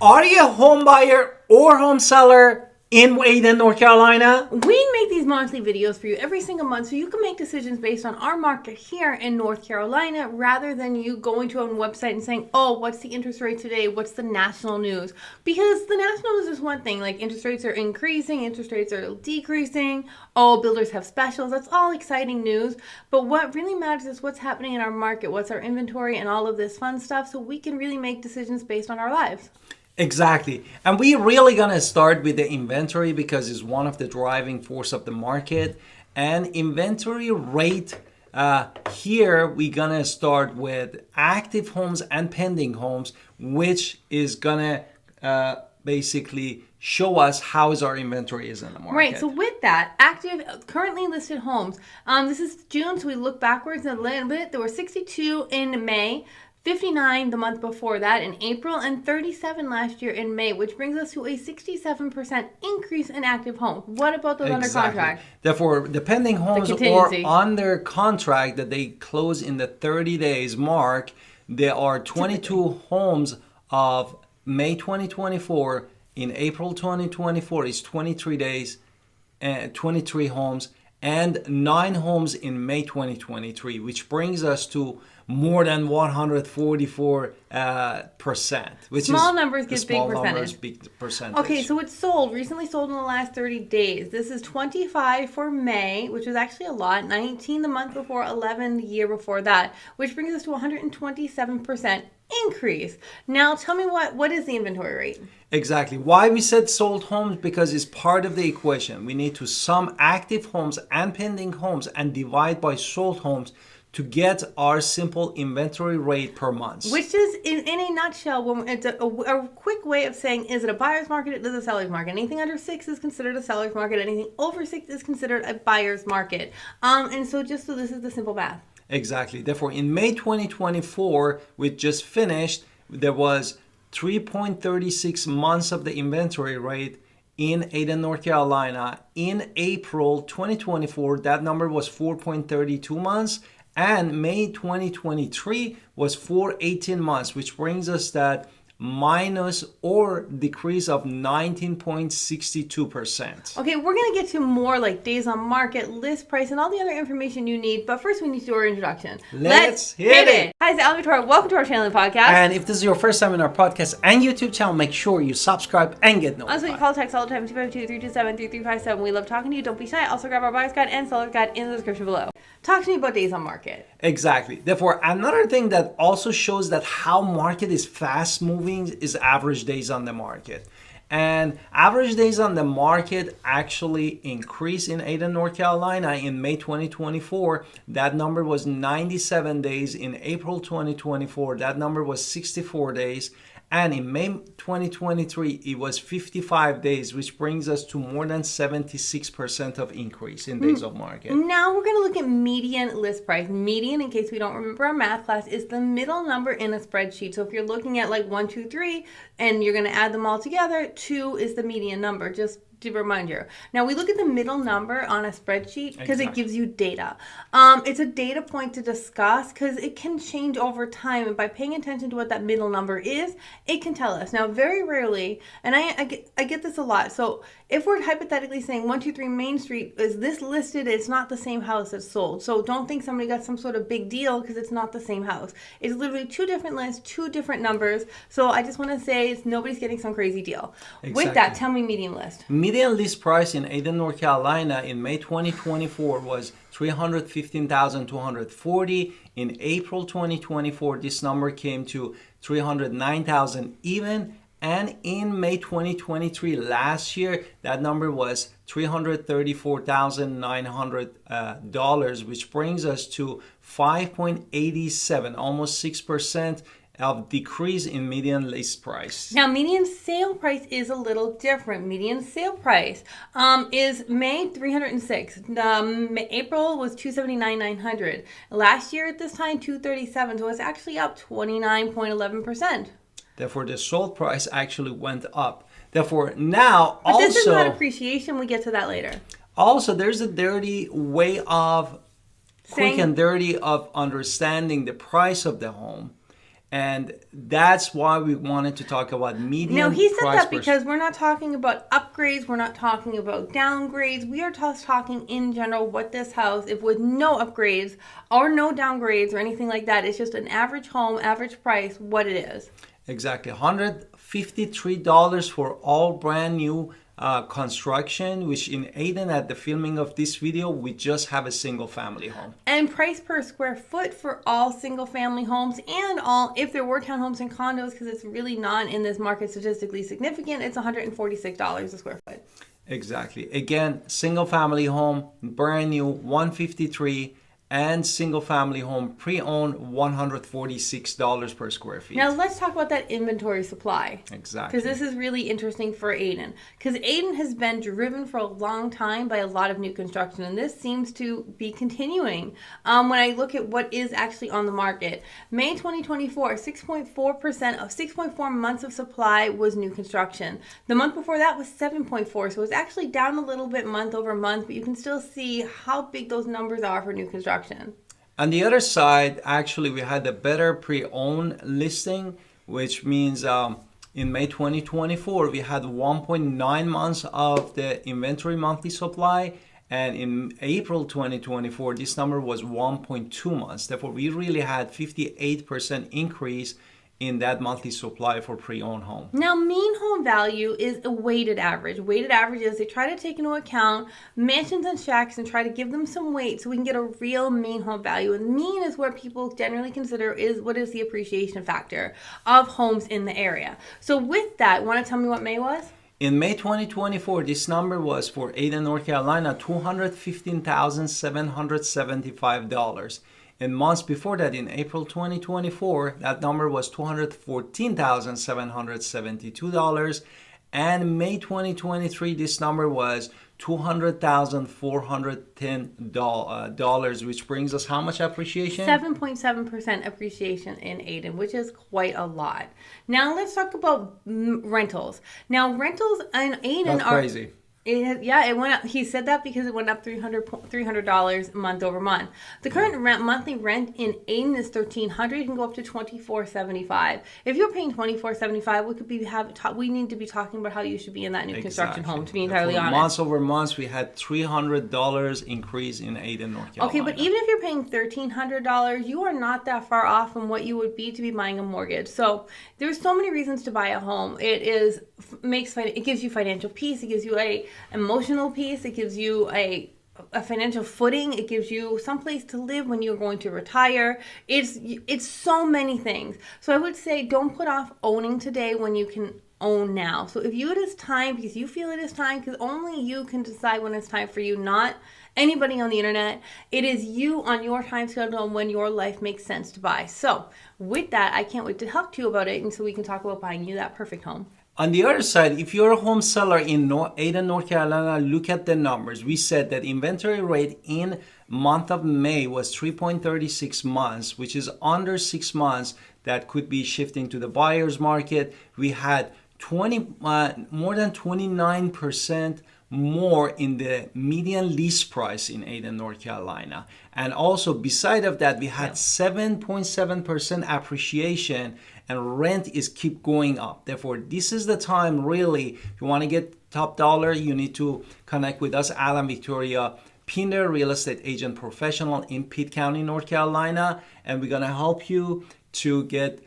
Are you a home buyer or home seller in Ayden, North Carolina? We make these monthly videos for you every single month so you can make decisions based on our market here in North Carolina rather than you going to a website and saying, oh, what's the interest rate today? What's the national news? Because the national news is one thing, like interest rates are increasing, interest rates are decreasing, oh, builders have specials. That's all exciting news. But what really matters is what's happening in our market, what's our inventory and all of this fun stuff so we can really make decisions based on our lives. Exactly. And we're really going to start with the inventory because it's one of the driving force of the market. And inventory rate, here we're going to start with active homes and pending homes, which is going to basically show us how is our inventory is in the market. Right, so with that, active, currently listed homes, this is June, so we look backwards a little bit. There were 62 in May, 59 the month before that in April, and 37 last year in May, which brings us to a 67% increase in active homes. What about those under contract? Therefore, the pending homes or under contract that they close in the 30 days mark, there are 22 homes of May 2024. In April 2024 is 23 days, 23 homes, and 9 homes in May 2023, which brings us to more than 144%. Which small is numbers give big percentage. Big percentage. Okay, so it's recently sold in the last 30 days. This is 25 for May, which is actually a lot, 19 the month before, 11 the year before that, which brings us to 127% increase. Now, tell me what is the inventory rate? Exactly. Why we said sold homes? Because it's part of the equation. We need to sum active homes and pending homes and divide by sold homes to get our simple inventory rate per month. Which is, in a nutshell, it's a quick way of saying, is it a buyer's market? It is a seller's market. Anything under 6 is considered a seller's market. Anything over 6 is considered a buyer's market. And so this is the simple math. Exactly. Therefore, in May 2024, we just finished, there was 3.36 months of the inventory rate in Ayden, North Carolina. In April 2024, that number was 4.32 months. And May 2023 was 4.18 months, which brings us that minus or decrease of 19.62%. Okay, we're going to get to more like days on market, list price, and all the other information you need. But first, we need to do our introduction. Let's hit it. Hi, it's Alan Victoria. Welcome to our channel and podcast. And if this is your first time in our podcast and YouTube channel, make sure you subscribe and get notified. Also, you call text all the time, 252-327-3357. We love talking to you. Don't be shy. Also, grab our buyer's guide and seller's guide in the description below. Talk to me about days on market. Exactly. Therefore, another thing that also shows that how market is fast moving is average days on the market. And average days on the market actually increased in Ayden, North Carolina in May 2024. That number was 97 days. In April 2024, that number was 64 days. And in May 2023, it was 55 days, which brings us to more than 76% of increase in days of market. Now we're going to look at median list price. Median, in case we don't remember our math class, is the middle number in a spreadsheet. So if you're looking at like 1, 2, 3, and you're going to add them all together, 2 is the median number. Just to remind you. Now we look at the middle number on a spreadsheet because it gives you data. It's a data point to discuss because it can change over time, and by paying attention to what that middle number is, it can tell us. Now very rarely, and I get this a lot, so if we're hypothetically saying 123 Main Street is this listed, it's not the same house that's sold. So don't think somebody got some sort of big deal because it's not the same house. It's literally 2 different lists, 2 different numbers. So I just want to say nobody's getting some crazy deal. Exactly. With that, tell me median list. Median list price in Ayden, North Carolina in May 2024 was $315,240. In April 2024, this number came to $309,000 even. And in May 2023, last year, that number was $334,900, which brings us to 5.87, almost 6% of decrease in median list price. Now, median sale price is a little different. Median sale price is May 306. April was 279,900. Last year at this time 237. So it's actually up 29.11%. Therefore, the sold price actually went up. Therefore, now but also this is not appreciation. We get to that later. Also, there's a dirty way of quick and dirty of understanding the price of the home. And that's why we wanted to talk about median No, he said price that because we're not talking about upgrades, we're not talking about downgrades. We are just talking in general what this house, if with no upgrades or no downgrades or anything like that, it's just an average home, average price, what it is. Exactly. $153 for all brand new construction, which in Ayden at the filming of this video, we just have a single family home. And price per square foot for all single family homes and all, if there were townhomes and condos, because it's really not in this market statistically significant, it's $146 a square foot. Exactly. Again, single family home, brand new, 153, and single family home pre-owned, $146 per square feet. Now let's talk about that inventory supply. Exactly. Because this is really interesting for Ayden. Because Ayden has been driven for a long time by a lot of new construction, and this seems to be continuing. When I look at what is actually on the market, May 2024, 6.4% months of supply was new construction. The month before that was 7.4, so it's actually down a little bit month over month, but you can still see how big those numbers are for new construction. On the other side, actually, we had a better pre-owned listing, which means in May 2024, we had 1.9 months of the inventory monthly supply. And in April 2024, this number was 1.2 months. Therefore, we really had 58% increase in that monthly supply for pre-owned home. Now, mean home value is a weighted average. Weighted average is they try to take into account mansions and shacks and try to give them some weight so we can get a real mean home value. And mean is where people generally consider is what is the appreciation factor of homes in the area. So with that, want to tell me what May was? In May 2024, this number was for Ayden, North Carolina, $215,775. In months before that, in April 2024, that number was $214,772. And May 2023, this number was $200,410, which brings us how much appreciation? 7.7% appreciation in Ayden, which is quite a lot. Now let's talk about rentals. Now rentals in Ayden are crazy. It went up. He said that because it went up $300 month over month. The current monthly rent in Ayden is $1,300. It can go up to $2,475. If you're paying $2,475, we need to be talking about how you should be in that new construction home. To be entirely honest, months over months, we had $300 increase in Ayden, North Carolina. Okay, but even if you're paying $1,300, you are not that far off from what you would be to be buying a mortgage. So there's so many reasons to buy a home. It gives you financial peace. It gives you a emotional peace. It gives you a financial footing. It gives you someplace to live when you're going to retire. It's so many things. So I would say don't put off owning today when you can own now. So if it is time, because you feel it is time, because only you can decide when it's time for you, not anybody on the internet. It is you on your time schedule and when your life makes sense to buy. So with that, I can't wait to talk to you about it, and so we can talk about buying you that perfect home. On the other side, if you're a home seller in Ayden, North Carolina, look at the numbers. We said that inventory rate in month of May was 3.36 months, which is under 6 months that could be shifting to the buyer's market. We had more than 29% more in the median lease price in Ayden, North Carolina. And also beside of that, we had 7.7% appreciation, and rent is keep going up. Therefore, this is the time really, if you want to get top dollar, you need to connect with us, Alan Victoria, Pinder, real estate agent professional in Pitt County, North Carolina. And we're going to help you to get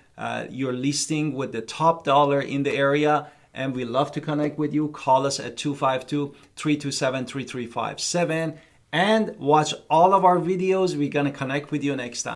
your listing with the top dollar in the area. And we love to connect with you. Call us at 252-327-3357 and watch all of our videos. We're going to connect with you next time.